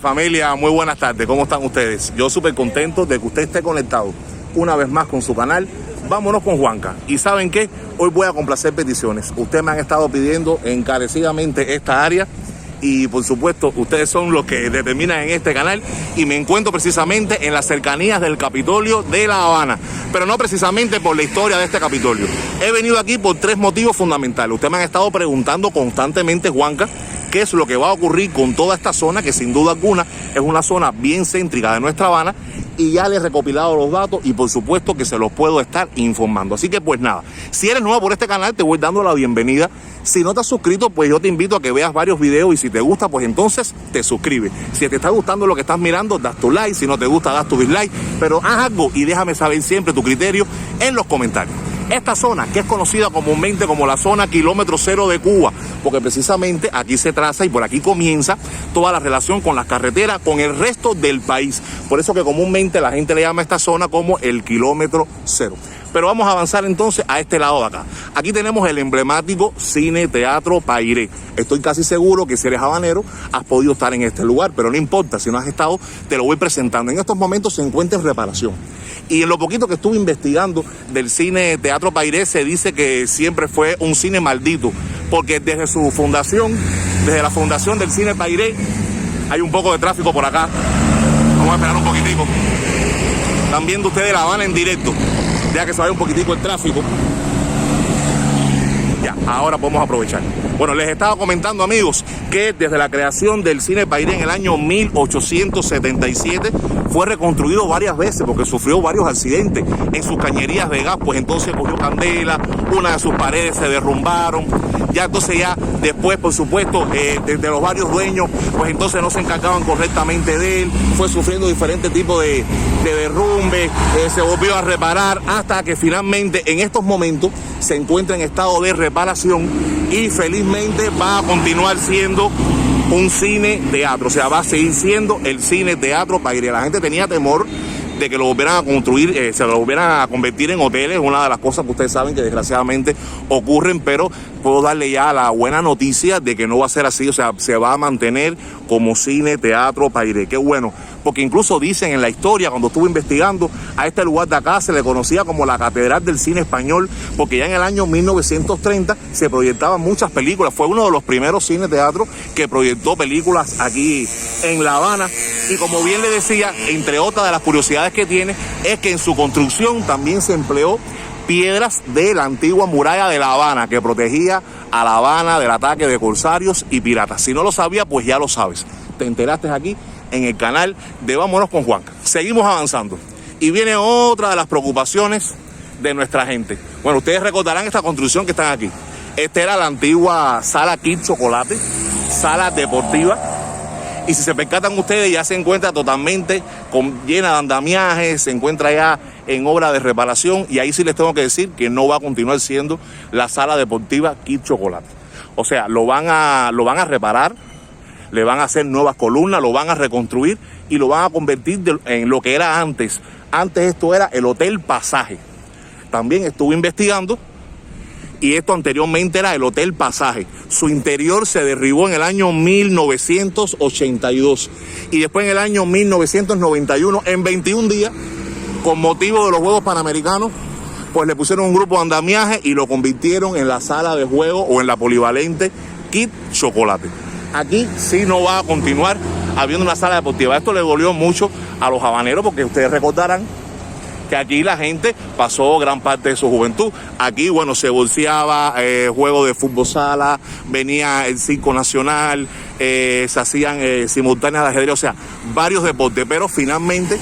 Familia, muy buenas tardes, ¿cómo están ustedes? Yo súper contento de que usted esté conectado una vez más con su canal Vámonos con Juanca. Y ¿saben qué? Hoy voy a complacer peticiones. Ustedes me han estado pidiendo encarecidamente esta área y por supuesto ustedes son los que determinan en este canal, y me encuentro precisamente en las cercanías del Capitolio de La Habana, pero no precisamente por la historia de este Capitolio. He venido aquí por tres motivos fundamentales. Ustedes me han estado preguntando constantemente, Juanca, qué es lo que va a ocurrir con toda esta zona, que sin duda alguna es una zona bien céntrica de nuestra Habana, y ya les he recopilado los datos y por supuesto que se los puedo estar informando. Así que pues nada, si eres nuevo por este canal te voy dando la bienvenida. Si no te has suscrito, pues yo te invito a que veas varios videos, y si te gusta, pues entonces te suscribes. Si te está gustando lo que estás mirando, das tu like. Si no te gusta, das tu dislike, pero haz algo y déjame saber siempre tu criterio en los comentarios. Esta zona, que es conocida comúnmente como la zona kilómetro cero de Cuba, porque precisamente aquí se traza y por aquí comienza toda la relación con las carreteras con el resto del país. Por eso que comúnmente la gente le llama a esta zona como el kilómetro cero. Pero vamos a avanzar entonces a este lado de acá. Aquí tenemos el emblemático Cine Teatro Pairé. Estoy casi seguro que si eres habanero has podido estar en este lugar, pero no importa, si no has estado te lo voy presentando. En estos momentos se encuentra en reparación. Y en lo poquito que estuve investigando del Cine Teatro Pairé, se dice que siempre fue un cine maldito, porque desde su fundación, desde la fundación del Cine Pairé, hay un poco de tráfico por acá. Vamos a esperar un poquitico. Están viendo ustedes La Habana en directo. Ya que se vaya un poquitico el tráfico. Ya, ahora podemos aprovechar. Bueno, les estaba comentando, amigos, que desde la creación del Cine Pairé en el año 1877 fue reconstruido varias veces porque sufrió varios accidentes en sus cañerías de gas. Pues entonces cogió candela, una de sus paredes se derrumbaron. Ya entonces después, por supuesto, de los varios dueños, pues entonces no se encargaban correctamente de él. Fue sufriendo diferentes tipos de derrumbes, se volvió a reparar hasta que finalmente en estos momentos se encuentra en estado de reparación y felizmente va a continuar siendo un cine teatro. O sea, va a seguir siendo el Cine Teatro Pairé. La gente tenía temor de que lo volvieran a construir, se lo volvieran a convertir en hoteles, una de las cosas que ustedes saben que desgraciadamente ocurren, pero puedo darle ya la buena noticia de que no va a ser así. O sea, se va a mantener como Cine Teatro Pairé. Qué bueno, porque incluso dicen en la historia, cuando estuve investigando, a este lugar de acá se le conocía como la Catedral del Cine Español, porque ya en el año 1930 se proyectaban muchas películas. Fue uno de los primeros cines teatros que proyectó películas aquí en La Habana. Y como bien le decía, entre otras de las curiosidades que tiene, es que en su construcción también se empleó piedras de la antigua muralla de La Habana, que protegía a La Habana del ataque de corsarios y piratas. Si no lo sabía, pues ya lo sabes. Te enteraste aquí en el canal de Vámonos con Juanca. Seguimos avanzando. Y viene otra de las preocupaciones de nuestra gente. Bueno, ustedes recordarán esta construcción que están aquí. Esta era la antigua sala Kid Chocolate, sala deportiva. Y si se percatan ustedes, ya se encuentra totalmente llena de andamiajes, se encuentra ya en obra de reparación, y ahí sí les tengo que decir que no va a continuar siendo la sala deportiva Kid Chocolate. O sea, lo van a reparar, le van a hacer nuevas columnas, lo van a reconstruir y lo van a convertir en lo que era antes. Antes esto era el Hotel Pasaje. También estuve investigando y esto anteriormente era el Hotel Pasaje. Su interior se derribó en el año 1982 y después en el año 1991, en 21 días, con motivo de los Juegos Panamericanos, pues le pusieron un grupo de andamiaje y lo convirtieron en la sala de juego o en la polivalente Kid Chocolate. Aquí sí no va a continuar habiendo una sala deportiva. Esto le dolió mucho a los habaneros porque ustedes recordarán que aquí la gente pasó gran parte de su juventud. Aquí, bueno, se bolseaba juego de fútbol sala, venía el circo nacional, se hacían simultáneas de ajedrez, o sea, varios deportes, pero finalmente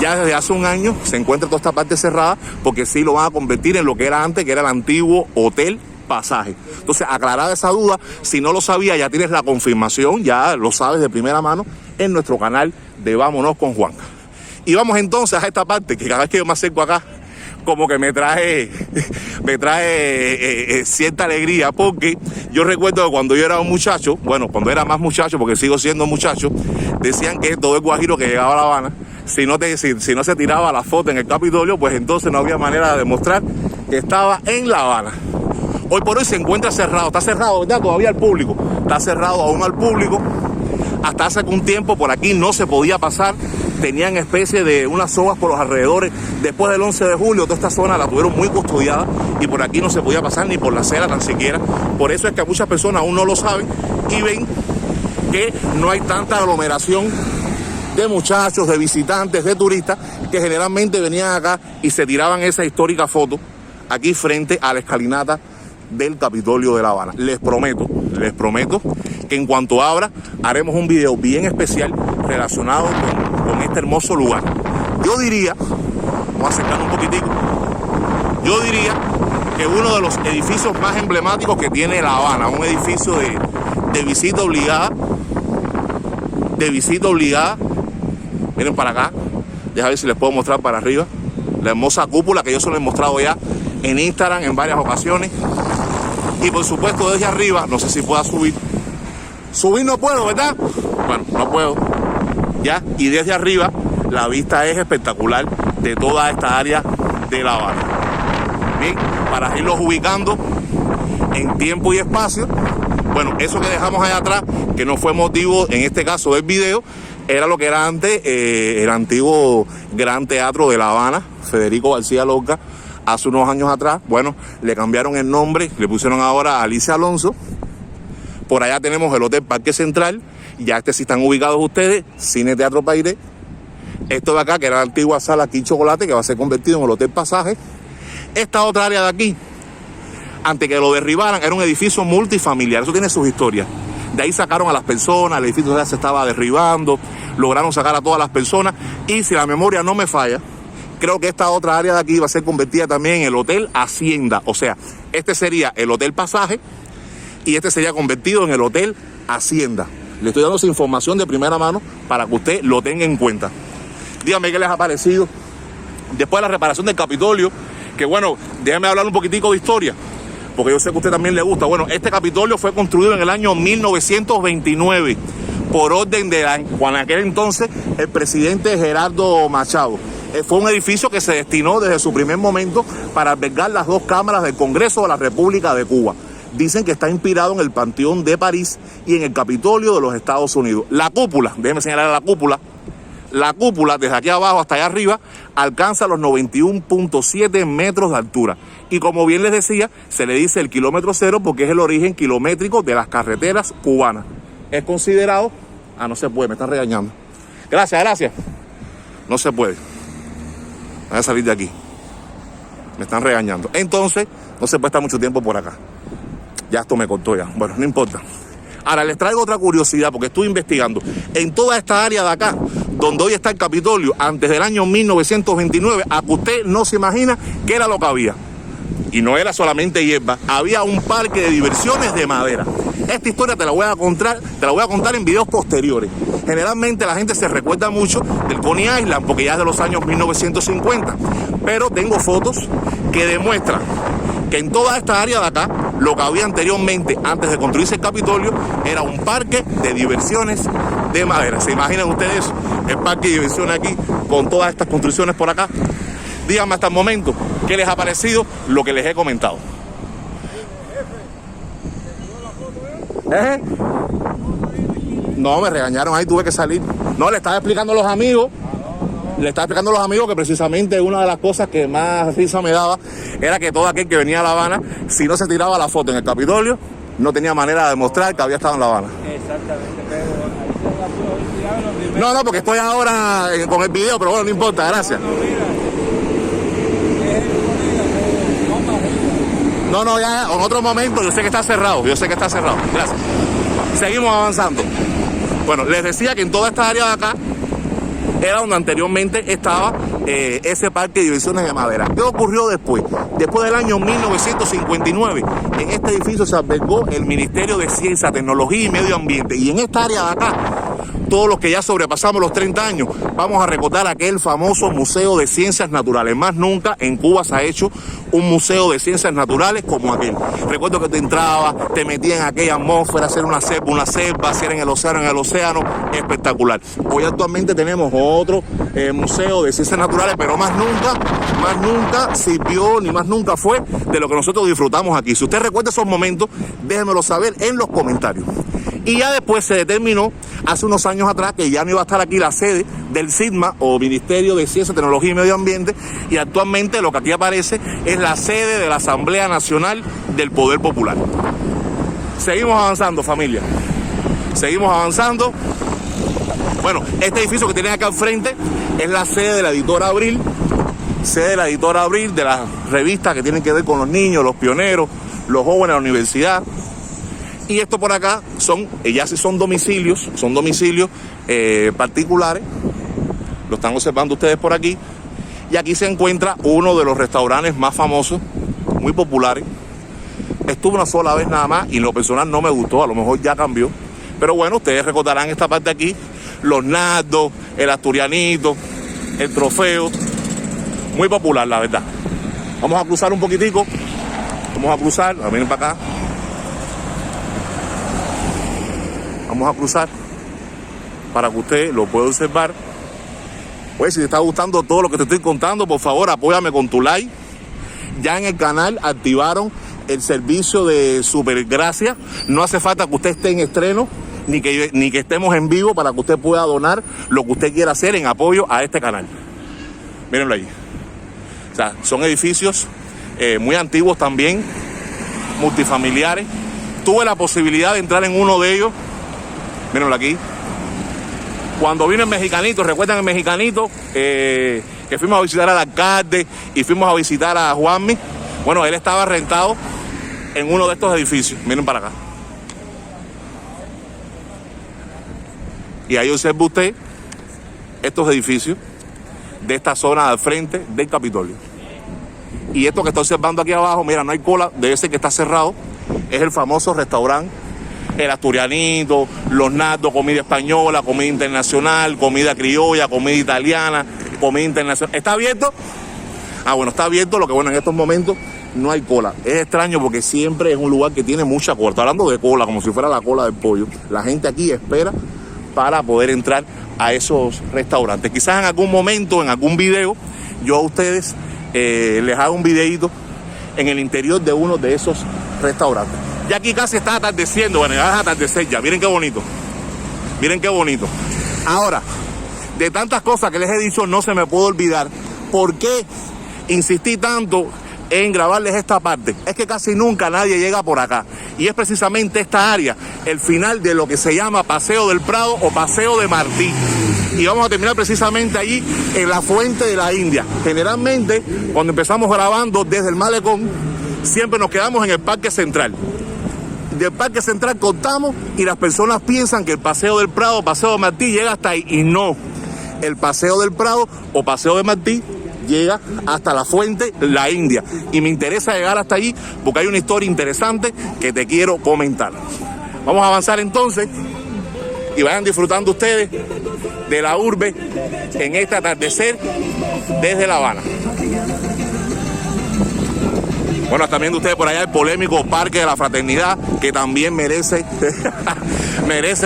ya desde hace un año se encuentra toda esta parte cerrada porque sí lo van a convertir en lo que era antes, que era el antiguo Hotel Pasaje. Entonces, aclarada esa duda, si no lo sabía, ya tienes la confirmación, ya lo sabes de primera mano en nuestro canal de Vámonos con Juanca. Y vamos entonces a esta parte que cada vez que yo me acerco acá, como que me trae cierta alegría, porque yo recuerdo que cuando yo era un muchacho, bueno, cuando era más muchacho, porque sigo siendo muchacho, decían que todo el guajiro que llegaba a La Habana, si no se tiraba la foto en el Capitolio, pues entonces no había manera de demostrar que estaba en La Habana. Hoy por hoy se encuentra cerrado, está cerrado, ¿verdad? Todavía al público, está cerrado aún al público. Hasta hace un tiempo por aquí no se podía pasar, tenían especie de unas sogas por los alrededores. Después del 11 de julio toda esta zona la tuvieron muy custodiada y por aquí no se podía pasar ni por la acera tan siquiera. Por eso es que muchas personas aún no lo saben y ven que no hay tanta aglomeración de muchachos, de visitantes, de turistas que generalmente venían acá y se tiraban esa histórica foto aquí frente a la escalinata del Capitolio de La Habana. Les prometo que en cuanto abra haremos un video bien especial relacionado con este hermoso lugar. Yo diría, vamos a acercarnos un poquitico, yo diría que uno de los edificios más emblemáticos que tiene La Habana, un edificio de visita obligada, miren para acá, déjame ver si les puedo mostrar para arriba, la hermosa cúpula que yo se lo he mostrado ya en Instagram en varias ocasiones. Y por supuesto desde arriba, no sé si pueda subir no puedo, ¿verdad? Bueno, no puedo, ya, y desde arriba la vista es espectacular de toda esta área de La Habana. Bien, para irlos ubicando en tiempo y espacio, bueno, eso que dejamos allá atrás, que no fue motivo en este caso del video, era lo que era antes el antiguo Gran Teatro de La Habana, Federico García Lorca. Hace unos años atrás, bueno, le cambiaron el nombre, le pusieron ahora Alicia Alonso. Por allá tenemos el Hotel Parque Central, ya sí están ubicados ustedes, Cine Teatro Pairé. Esto de acá, que era la antigua sala Aquí Chocolate, que va a ser convertido en el Hotel Pasaje. Esta otra área de aquí, antes que lo derribaran, era un edificio multifamiliar, eso tiene sus historias. De ahí sacaron a las personas, el edificio ya se estaba derribando, lograron sacar a todas las personas y si la memoria no me falla, creo que esta otra área de aquí va a ser convertida también en el Hotel Hacienda. O sea, este sería el Hotel Pasaje y este sería convertido en el Hotel Hacienda. Le estoy dando esa información de primera mano para que usted lo tenga en cuenta. Díganme qué les ha parecido. Después de la reparación del Capitolio, que bueno, déjenme hablar un poquitico de historia, porque yo sé que a usted también le gusta. Bueno, este Capitolio fue construido en el año 1929 por orden de en aquel entonces el presidente Gerardo Machado. Fue un edificio que se destinó desde su primer momento para albergar las dos cámaras del Congreso de la República de Cuba. Dicen que está inspirado en el Panteón de París y en el Capitolio de los Estados Unidos. La cúpula, déjenme señalar la cúpula desde aquí abajo hasta allá arriba alcanza los 91.7 metros de altura. Y como bien les decía, se le dice el kilómetro cero porque es el origen kilométrico de las carreteras cubanas. Es considerado... no se puede, me están regañando. Gracias. No se puede. Voy a salir de aquí. Me están regañando. Entonces, no se puede estar mucho tiempo por acá. Ya esto me cortó ya. Bueno, no importa. Ahora les traigo otra curiosidad porque estuve investigando. En toda esta área de acá, donde hoy está el Capitolio, antes del año 1929, a que usted no se imagina qué era lo que había. Y no era solamente hierba, había un parque de diversiones de madera. Esta historia te la voy a contar en videos posteriores. Generalmente la gente se recuerda mucho del Coney Island porque ya es de los años 1950. Pero tengo fotos que demuestran que en toda esta área de acá, lo que había anteriormente, antes de construirse el Capitolio, era un parque de diversiones de madera. ¿Se imaginan ustedes el parque de diversiones aquí con todas estas construcciones por acá? Díganme hasta el momento qué les ha parecido lo que les he comentado. No, me regañaron ahí, tuve que salir. No, le estaba explicando a los amigos. Que precisamente una de las cosas que más risa me daba era que todo aquel que venía a La Habana, si no se tiraba la foto en el Capitolio, no tenía manera de demostrar que había estado en La Habana. Exactamente, pero No, porque estoy ahora con el video, pero bueno, no importa, gracias. No, ya en otro momento, yo sé que está cerrado, gracias. Seguimos avanzando. Bueno, les decía que en toda esta área de acá era donde anteriormente estaba ese parque de diversiones de madera. ¿Qué ocurrió después? Después del año 1959, en este edificio se albergó el Ministerio de Ciencia, Tecnología y Medio Ambiente. Y en esta área de acá, todos los que ya sobrepasamos los 30 años, vamos a recordar aquel famoso Museo de Ciencias Naturales. Más nunca en Cuba se ha hecho un museo de ciencias naturales como aquel. Recuerdo que te entrabas, te metías en aquella atmósfera, hacer una selva, hacer en el océano, espectacular. Hoy actualmente tenemos otro museo de ciencias naturales, pero más nunca sirvió, ni más nunca fue de lo que nosotros disfrutamos aquí. Si usted recuerda esos momentos, déjenmelo saber en los comentarios. Y ya después se determinó, hace unos años atrás, que ya no iba a estar aquí la sede del SITMA, o Ministerio de Ciencia, Tecnología y Medio Ambiente, y actualmente lo que aquí aparece es la sede de la Asamblea Nacional del Poder Popular. Seguimos avanzando, familia. Seguimos avanzando. Bueno, este edificio que tienen acá al frente es la sede de la editora Abril, de las revistas que tienen que ver con los niños, los pioneros, los jóvenes de la universidad. Y esto por acá son domicilios particulares. Lo están observando ustedes por aquí. Y aquí se encuentra uno de los restaurantes más famosos, muy populares. Estuve una sola vez nada más y en lo personal no me gustó, a lo mejor ya cambió. Pero bueno, ustedes recordarán esta parte aquí, los nardos, el asturianito, el trofeo. Muy popular, la verdad. Vamos a cruzar un poquitico. Miren para acá. Vamos a cruzar para que usted lo pueda observar. Pues si te está gustando todo lo que te estoy contando, por favor, apóyame con tu like. Ya en el canal activaron el servicio de Supergracia. No hace falta que usted esté en estreno ni que estemos en vivo para que usted pueda donar lo que usted quiera hacer en apoyo a este canal. Mírenlo ahí. O sea, son edificios muy antiguos también, multifamiliares. Tuve la posibilidad de entrar en uno de ellos. Mírenlo aquí. Cuando vino el Mexicanito, ¿recuerdan el Mexicanito? Que fuimos a visitar al alcalde y fuimos a visitar a Juanmi. Bueno, él estaba rentado en uno de estos edificios. Miren para acá. Y ahí observa usted estos edificios de esta zona al frente del Capitolio. Y esto que está observando aquí abajo, mira, no hay cola, debe ser que está cerrado. Es el famoso restaurante El Asturianito, los nardos, comida española, comida internacional, comida criolla, comida italiana, comida internacional. ¿Está abierto? Ah, bueno, está abierto, lo que bueno, en estos momentos no hay cola. Es extraño porque siempre es un lugar que tiene mucha cola. Estoy hablando de cola, como si fuera la cola del pollo. La gente aquí espera para poder entrar a esos restaurantes. Quizás en algún momento, en algún video, yo a ustedes les hago un videito en el interior de uno de esos restaurantes. Ya aquí casi está atardeciendo, bueno, ya es atardecer ya. Miren qué bonito. Miren qué bonito. Ahora, de tantas cosas que les he dicho, no se me puede olvidar por qué insistí tanto en grabarles esta parte. Es que casi nunca nadie llega por acá. Y es precisamente esta área, el final de lo que se llama Paseo del Prado o Paseo de Martí. Y vamos a terminar precisamente allí en la Fuente de la India. Generalmente, cuando empezamos grabando desde el malecón, siempre nos quedamos en el Parque Central. Del Parque Central cortamos y las personas piensan que el Paseo del Prado o Paseo de Martí llega hasta ahí. Y no, el Paseo del Prado o Paseo de Martí llega hasta la Fuente La India. Y me interesa llegar hasta allí porque hay una historia interesante que te quiero comentar. Vamos a avanzar entonces y vayan disfrutando ustedes de la urbe en este atardecer desde La Habana. Bueno, están viendo ustedes por allá el polémico Parque de la Fraternidad, que también merece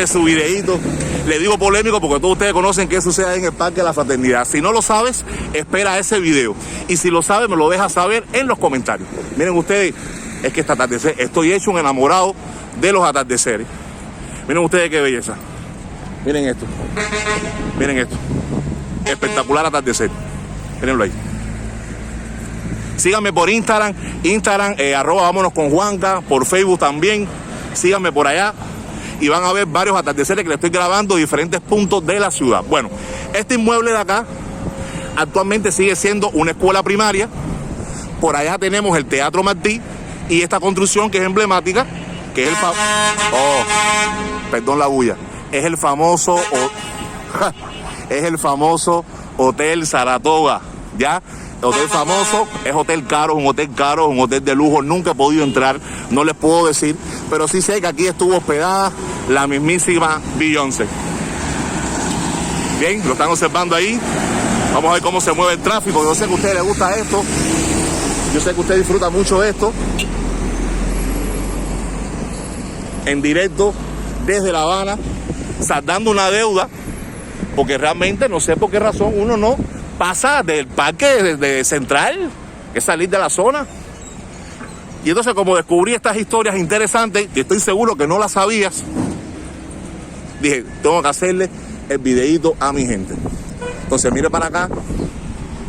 su videíto. Le digo polémico porque todos ustedes conocen qué sucede en el Parque de la Fraternidad. Si no lo sabes, espera ese video. Y si lo sabes, me lo dejas saber en los comentarios. Miren ustedes, es que este atardecer, estoy hecho un enamorado de los atardeceres. Miren ustedes qué belleza. Miren esto. Miren esto. Espectacular atardecer. Mírenlo ahí. Síganme por Instagram, @vámonos con Juanca, por Facebook también. Síganme por allá y van a ver varios atardeceres que les estoy grabando en diferentes puntos de la ciudad. Bueno, este inmueble de acá actualmente sigue siendo una escuela primaria. Por allá tenemos el Teatro Martí y esta construcción que es emblemática, que es el perdón la bulla, es el famoso Hotel Saratoga, ¿ya? Hotel famoso, es hotel caro, un hotel de lujo. Nunca he podido entrar, no les puedo decir, pero sí sé que aquí estuvo hospedada la mismísima Beyoncé. Bien, lo están observando ahí. Vamos a ver cómo se mueve el tráfico. Yo sé que a ustedes les gusta esto, yo sé que usted disfruta mucho de esto. En directo desde La Habana, saldando una deuda, porque realmente no sé por qué razón uno no pasa del parque de central, que es salir de la zona. Y entonces, como descubrí estas historias interesantes, y estoy seguro que no las sabías, dije, tengo que hacerle el videíto a mi gente. Entonces mire para acá,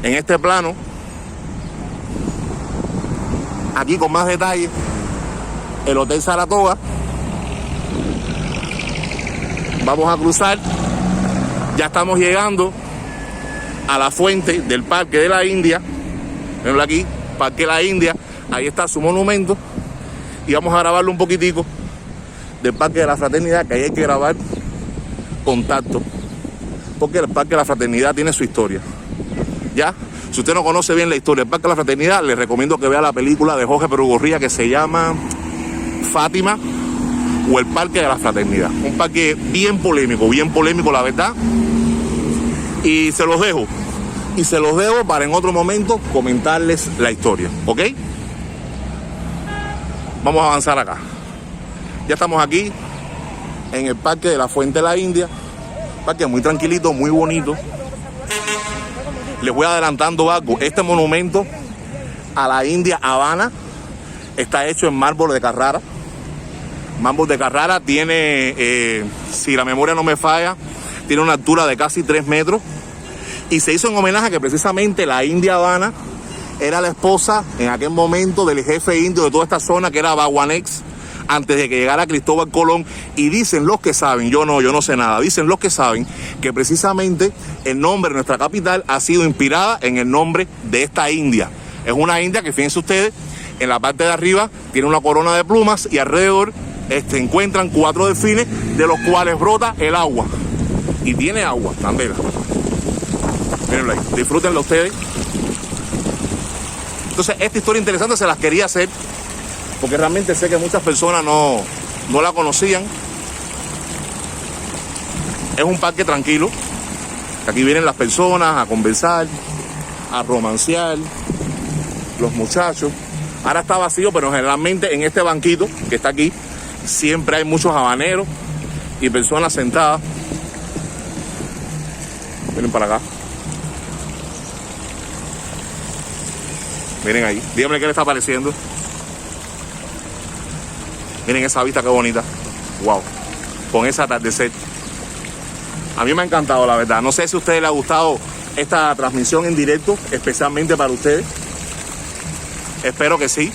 en este plano, aquí con más detalle, el Hotel Saratoga. Vamos a cruzar, ya estamos llegando a la fuente del Parque de la India. Venlo aquí, Parque de la India, ahí está su monumento. Y vamos a grabarlo un poquitico del Parque de la Fraternidad, que ahí hay que grabar contacto, porque el Parque de la Fraternidad tiene su historia. Ya, si usted no conoce bien la historia del Parque de la Fraternidad, le recomiendo que vea la película de Jorge Perugorría que se llama Fátima o el Parque de la Fraternidad. Un parque bien polémico la verdad. Y se los dejo. Y se los dejo para en otro momento comentarles la historia, ¿ok? Vamos a avanzar acá. Ya estamos aquí en el Parque de la Fuente de la India. Parque muy tranquilito, muy bonito. Les voy adelantando algo. Este monumento a la India Habana está hecho en mármol de Carrara. Mármol de Carrara tiene, si la memoria no me falla, tiene una altura de casi 3 metros. Y se hizo en homenaje a que precisamente la India Habana era la esposa en aquel momento del jefe indio de toda esta zona, que era Bhagwan-X, antes de que llegara Cristóbal Colón. Y dicen los que saben, yo no sé nada, dicen los que saben que precisamente el nombre de nuestra capital ha sido inspirada en el nombre de esta India. Es una India que, fíjense ustedes, en la parte de arriba tiene una corona de plumas y alrededor encuentran 4 delfines, de los cuales brota el agua. Y tiene agua, también. Mírenlo ahí, disfrútenlo ustedes. Entonces, esta historia interesante se las quería hacer, porque realmente sé que muchas personas no la conocían. Es un parque tranquilo. Aquí vienen las personas a conversar, a romancear, los muchachos. Ahora está vacío, pero generalmente en este banquito que está aquí, siempre hay muchos habaneros y personas sentadas. Miren para acá. Miren ahí. Díganme qué les está pareciendo. Miren esa vista, qué bonita. Wow. Con ese atardecer. A mí me ha encantado, la verdad. No sé si a ustedes les ha gustado esta transmisión en directo, especialmente para ustedes. Espero que sí.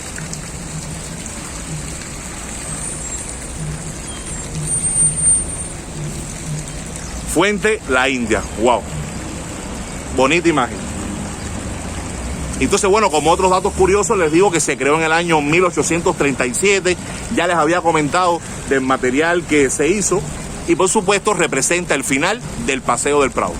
Fuente La India. Wow. Bonita imagen. Entonces, bueno, como otros datos curiosos, les digo que se creó en el año 1837. Ya les había comentado del material que se hizo. Y por supuesto representa el final del Paseo del Prado.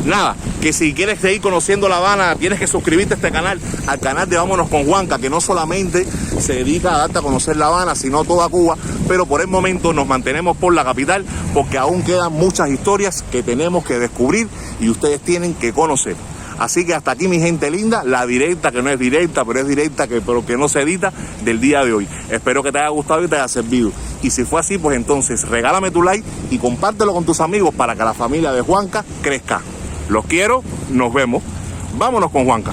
Nada, que si quieres seguir conociendo La Habana, tienes que suscribirte a este canal, al canal de Vámonos con Juanca, que no solamente se dedica a darte a conocer La Habana, sino toda Cuba, pero por el momento nos mantenemos por la capital, porque aún quedan muchas historias que tenemos que descubrir y ustedes tienen que conocer. Así que hasta aquí, mi gente linda, la directa, que no es directa, pero es directa, pero que no se edita, del día de hoy. Espero que te haya gustado y te haya servido. Y si fue así, pues entonces regálame tu like y compártelo con tus amigos para que la familia de Juanca crezca. Los quiero, nos vemos. Vámonos con Juanca.